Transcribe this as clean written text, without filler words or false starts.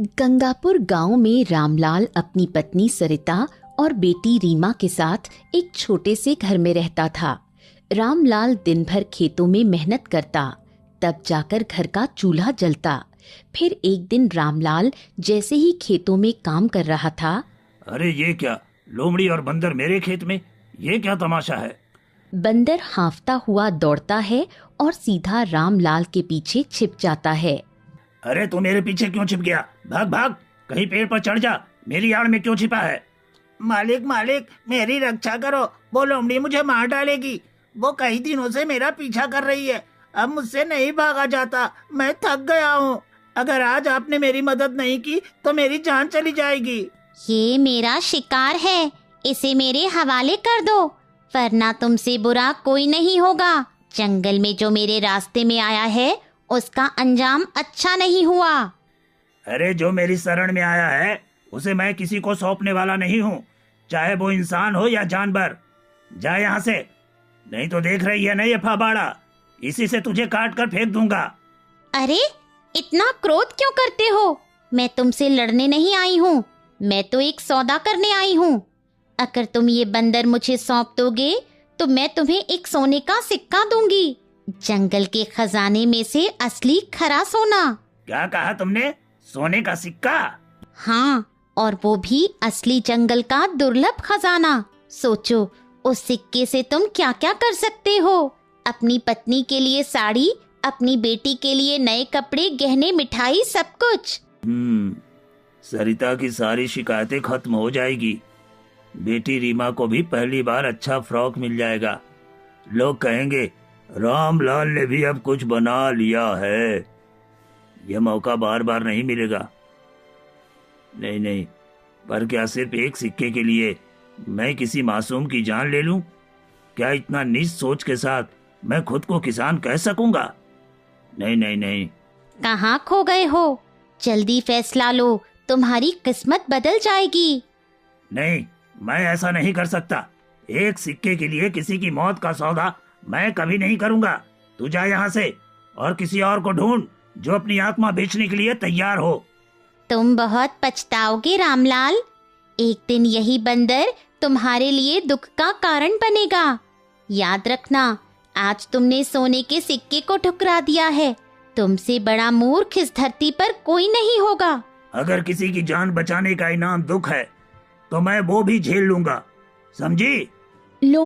गंगापुर गांव में रामलाल अपनी पत्नी सरिता और बेटी रीमा के साथ एक छोटे से घर में रहता था। रामलाल दिन भर खेतों में मेहनत करता, तब जाकर घर का चूल्हा जलता। फिर एक दिन रामलाल जैसे ही खेतों में काम कर रहा था। अरे ये क्या, लोमड़ी और बंदर मेरे खेत में, ये क्या तमाशा है? बंदर हांफता हुआ दौड़ता है और सीधा रामलाल के पीछे छिप जाता है। अरे तू मेरे पीछे क्यों छिप गया? भाग भाग, कहीं पेड़ पर चढ़ जा। मेरी आड़ में क्यों छिपा है? मालिक मालिक, मेरी रक्षा करो, वो लोमड़ी मुझे मार डालेगी। वो कई दिनों से मेरा पीछा कर रही है, अब मुझसे नहीं भागा जाता, मैं थक गया हूँ। अगर आज आपने मेरी मदद नहीं की तो मेरी जान चली जाएगी। ये मेरा शिकार है, इसे मेरे हवाले कर दो, वरना तुमसे बुरा कोई नहीं होगा। जंगल में जो मेरे रास्ते में आया है उसका अंजाम अच्छा नहीं हुआ। अरे जो मेरी शरण में आया है उसे मैं किसी को सौंपने वाला नहीं हूँ, चाहे वो इंसान हो या जानवर। जा यहाँ से, नहीं तो देख रही है ना ये फाबाड़ा, इसी से तुझे काट कर फेंक दूंगा। अरे इतना क्रोध क्यों करते हो? मैं तुमसे लड़ने नहीं आई हूँ, मैं तो एक सौदा करने आई हूँ। अगर तुम ये बंदर मुझे सौंप दोगे तो मैं तुम्हें एक सोने का सिक्का दूंगी, जंगल के खजाने में से असली खरा सोना। क्या कहा तुमने? सोने का सिक्का? हाँ, और वो भी असली जंगल का दुर्लभ खजाना। सोचो उस सिक्के से तुम क्या क्या कर सकते हो। अपनी पत्नी के लिए साड़ी, अपनी बेटी के लिए नए कपड़े, गहने, मिठाई, सब कुछ। सरिता की सारी शिकायतें खत्म हो जाएगी। बेटी रीमा को भी पहली बार अच्छा फ्रॉक मिल जाएगा। लोग कहेंगे रामलाल ने भी अब कुछ बना लिया है। यह मौका बार बार नहीं मिलेगा। नहीं नहीं, पर क्या सिर्फ एक सिक्के के लिए मैं किसी मासूम की जान ले लूं? क्या इतना नीच सोच के साथ मैं खुद को किसान कह सकूंगा? नहीं नहीं नहीं। कहाँ खो गए हो? जल्दी फैसला लो, तुम्हारी किस्मत बदल जाएगी। नहीं, मैं ऐसा नहीं कर सकता। एक सिक्के के लिए किसी की मौत का सौदा मैं कभी नहीं करूंगा। तू जा यहाँ से और किसी और को ढूंढ जो अपनी आत्मा बेचने के लिए तैयार हो। तुम बहुत पछताओगे रामलाल। एक दिन यही बंदर तुम्हारे लिए दुख का कारण बनेगा। याद रखना, आज तुमने सोने के सिक्के को ठुकरा दिया है। तुमसे बड़ा मूर्ख इस धरती पर कोई नहीं होगा। अगर किसी की जान बचाने का इनाम दुख है तो मैं वो भी झेल लूंगा, समझी?